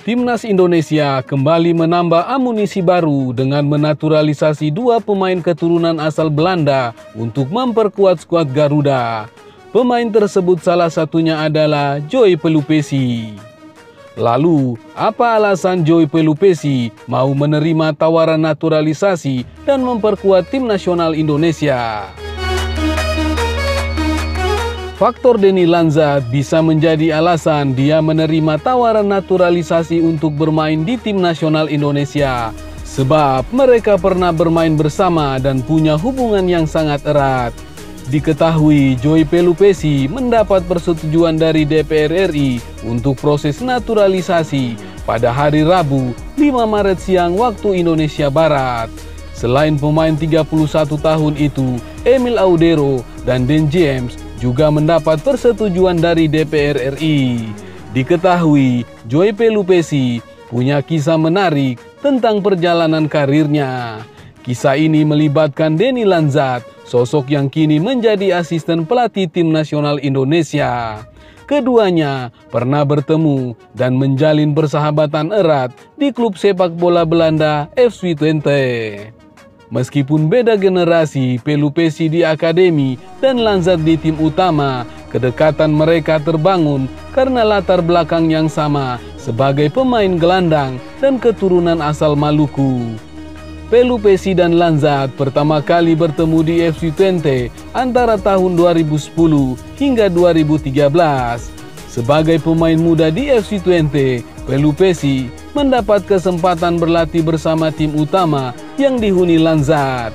Timnas Indonesia kembali menambah amunisi baru dengan menaturalisasi 2 pemain keturunan asal Belanda untuk memperkuat skuad Garuda. Pemain tersebut salah satunya adalah Joy Pelupesi. Lalu, apa alasan Joy Pelupesi mau menerima tawaran naturalisasi dan memperkuat tim nasional Indonesia? Faktor Denny Lanzat bisa menjadi alasan dia menerima tawaran naturalisasi untuk bermain di tim nasional Indonesia. Sebab mereka pernah bermain bersama dan punya hubungan yang sangat erat. Diketahui Joy Pelupesi mendapat persetujuan dari DPR RI untuk proses naturalisasi pada hari Rabu 5 Maret siang waktu Indonesia Barat. Selain pemain 31 tahun itu, Emil Audero dan Den James juga mendapat persetujuan dari DPR RI. Diketahui Joy Pelupesi punya kisah menarik tentang perjalanan karirnya. Kisah ini melibatkan Denny Lanzat, sosok yang kini menjadi asisten pelatih tim nasional Indonesia. Keduanya pernah bertemu dan menjalin persahabatan erat di klub sepak bola Belanda FC Twente. Meskipun beda generasi, Pelupesi di akademi dan Lanzat di tim utama, kedekatan mereka terbangun karena latar belakang yang sama sebagai pemain gelandang dan keturunan asal Maluku. Pelupesi dan Lanzat pertama kali bertemu di FC Twente antara tahun 2010 hingga 2013. Sebagai pemain muda di FC Twente, Pelupesi mendapat kesempatan berlatih bersama tim utama yang dihuni Lanzat.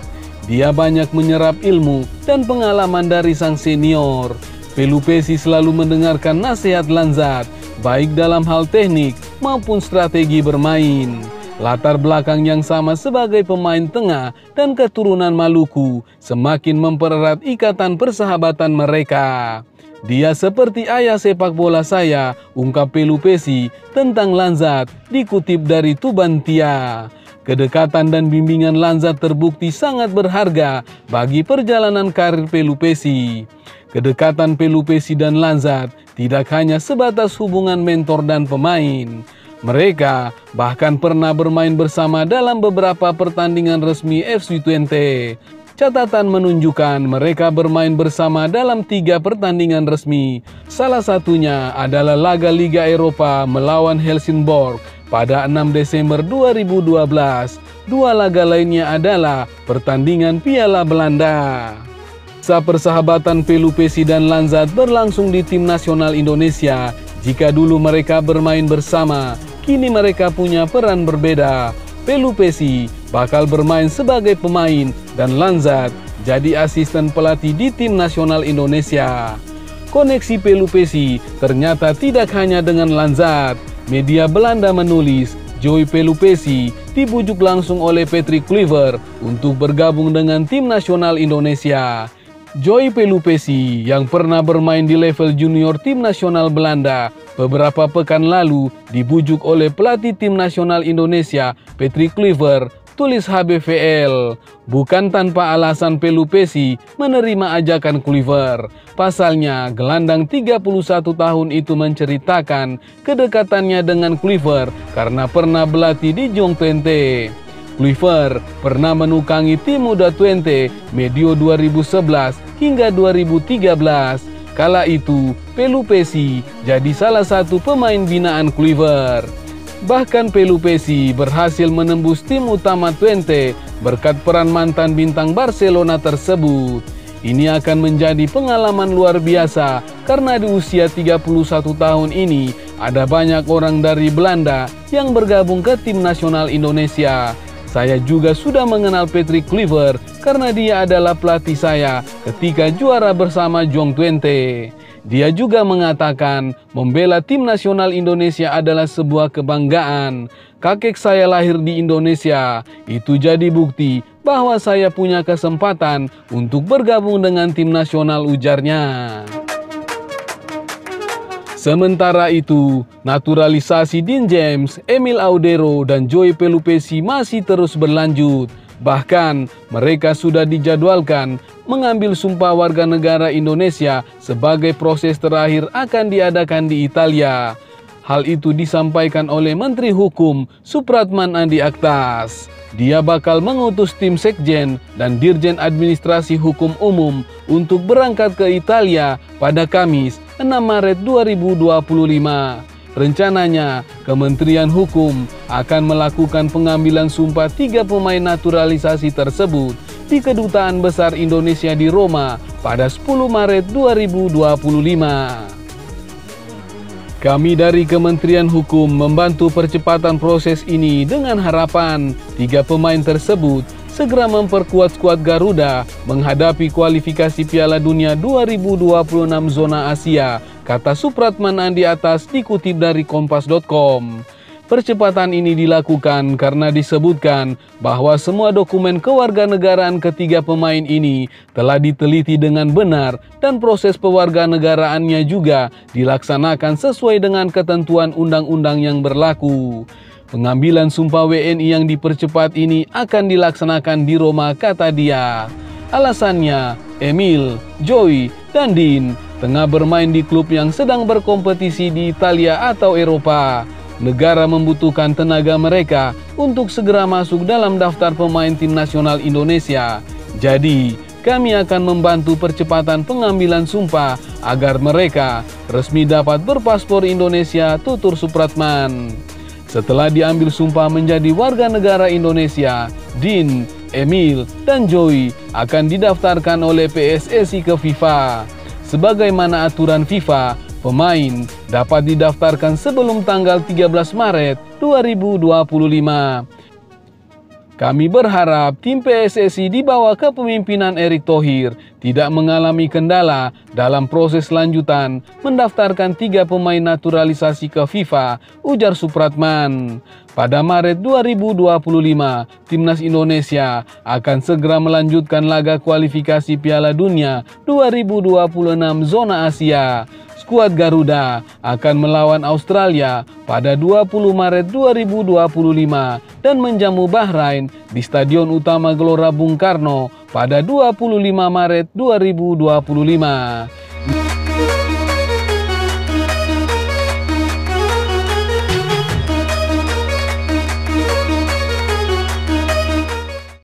Dia banyak menyerap ilmu dan pengalaman dari sang senior. Pelupesi selalu mendengarkan nasihat Lanzat, baik dalam hal teknik maupun strategi bermain. Latar belakang yang sama sebagai pemain tengah dan keturunan Maluku semakin mempererat ikatan persahabatan mereka. Dia seperti ayah sepak bola saya, ungkap Pelupesi tentang Lanzat dikutip dari Tubantia. Kedekatan dan bimbingan Lanzat terbukti sangat berharga bagi perjalanan karir Pelupesi. Kedekatan Pelupesi dan Lanzat tidak hanya sebatas hubungan mentor dan pemain. Mereka bahkan pernah bermain bersama dalam beberapa pertandingan resmi FC Twente. Catatan menunjukkan mereka bermain bersama dalam 3 pertandingan resmi. Salah satunya adalah laga Liga Eropa melawan Helsingborg pada 6 Desember 2012. 2 laga lainnya adalah pertandingan Piala Belanda. Kisah persahabatan Pelupesi dan Lanzat berlangsung di tim nasional Indonesia. Jika dulu mereka bermain bersama, kini mereka punya peran berbeda. Pelupesi bakal bermain sebagai pemain dan Lanzat jadi asisten pelatih di tim nasional Indonesia. Koneksi Pelupesi ternyata tidak hanya dengan Lanzat. Media Belanda menulis Joy Pelupesi dibujuk langsung oleh Patrick Kluivert untuk bergabung dengan tim nasional Indonesia. Joy Pelupesi yang pernah bermain di level junior tim nasional Belanda beberapa pekan lalu dibujuk oleh pelatih tim nasional Indonesia Patrick Kluivert, tulis HBVL. Bukan tanpa alasan Pelupesi menerima ajakan Kluivert. Pasalnya, gelandang 31 tahun itu menceritakan kedekatannya dengan Kluivert karena pernah berlatih di Jong Twente. Kluivert pernah menukangi tim muda Twente medio 2011 hingga 2013. Kala itu, Pelupesi jadi salah satu pemain binaan Kluivert. Bahkan Pelupesi berhasil menembus tim utama Twente berkat peran mantan bintang Barcelona tersebut. Ini akan menjadi pengalaman luar biasa karena di usia 31 tahun ini ada banyak orang dari Belanda yang bergabung ke tim nasional Indonesia. Saya juga sudah mengenal Patrick Kluivert karena dia adalah pelatih saya ketika juara bersama Jong Twente. Dia juga mengatakan membela tim nasional Indonesia adalah sebuah kebanggaan. Kakek saya lahir di Indonesia, itu jadi bukti bahwa saya punya kesempatan untuk bergabung dengan tim nasional, ujarnya. Sementara itu, naturalisasi Den James, Emil Audero, dan Joy Pelupesi masih terus berlanjut. Bahkan, mereka sudah dijadwalkan mengambil sumpah warga negara Indonesia sebagai proses terakhir akan diadakan di Italia. Hal itu disampaikan oleh Menteri Hukum Supratman Andi Aktas. Dia bakal mengutus tim Sekjen dan Dirjen Administrasi Hukum Umum untuk berangkat ke Italia pada Kamis 6 Maret 2025. Rencananya, Kementerian Hukum akan melakukan pengambilan sumpah 3 pemain naturalisasi tersebut di Kedutaan Besar Indonesia di Roma pada 10 Maret 2025. Kami dari Kementerian Hukum membantu percepatan proses ini dengan harapan 3 pemain tersebut segera memperkuat skuad Garuda menghadapi kualifikasi Piala Dunia 2026 zona Asia, kata Supratman Andi atas dikutip dari Kompas.com. Percepatan ini dilakukan karena disebutkan bahwa semua dokumen kewarganegaraan ketiga pemain ini telah diteliti dengan benar dan proses pewarganegaraannya juga dilaksanakan sesuai dengan ketentuan undang-undang yang berlaku. Pengambilan sumpah WNI yang dipercepat ini akan dilaksanakan di Roma, kata dia. Alasannya, Emil, Joy, dan Din tengah bermain di klub yang sedang berkompetisi di Italia atau Eropa. Negara membutuhkan tenaga mereka untuk segera masuk dalam daftar pemain tim nasional Indonesia. Jadi, kami akan membantu percepatan pengambilan sumpah agar mereka resmi dapat berpaspor Indonesia, tutur Supratman. Setelah diambil sumpah menjadi warga negara Indonesia, Din, Emil, dan Joy akan didaftarkan oleh PSSI ke FIFA. Sebagaimana aturan FIFA, pemain dapat didaftarkan sebelum tanggal 13 Maret 2025. Kami berharap tim PSSI di bawah kepemimpinan Erick Thohir tidak mengalami kendala dalam proses lanjutan mendaftarkan 3 pemain naturalisasi ke FIFA, ujar Supratman. Pada Maret 2025, Timnas Indonesia akan segera melanjutkan laga kualifikasi Piala Dunia 2026 zona Asia. Skuad Garuda akan melawan Australia pada 20 Maret 2025 dan menjamu Bahrain di Stadion Utama Gelora Bung Karno pada 25 Maret 2025.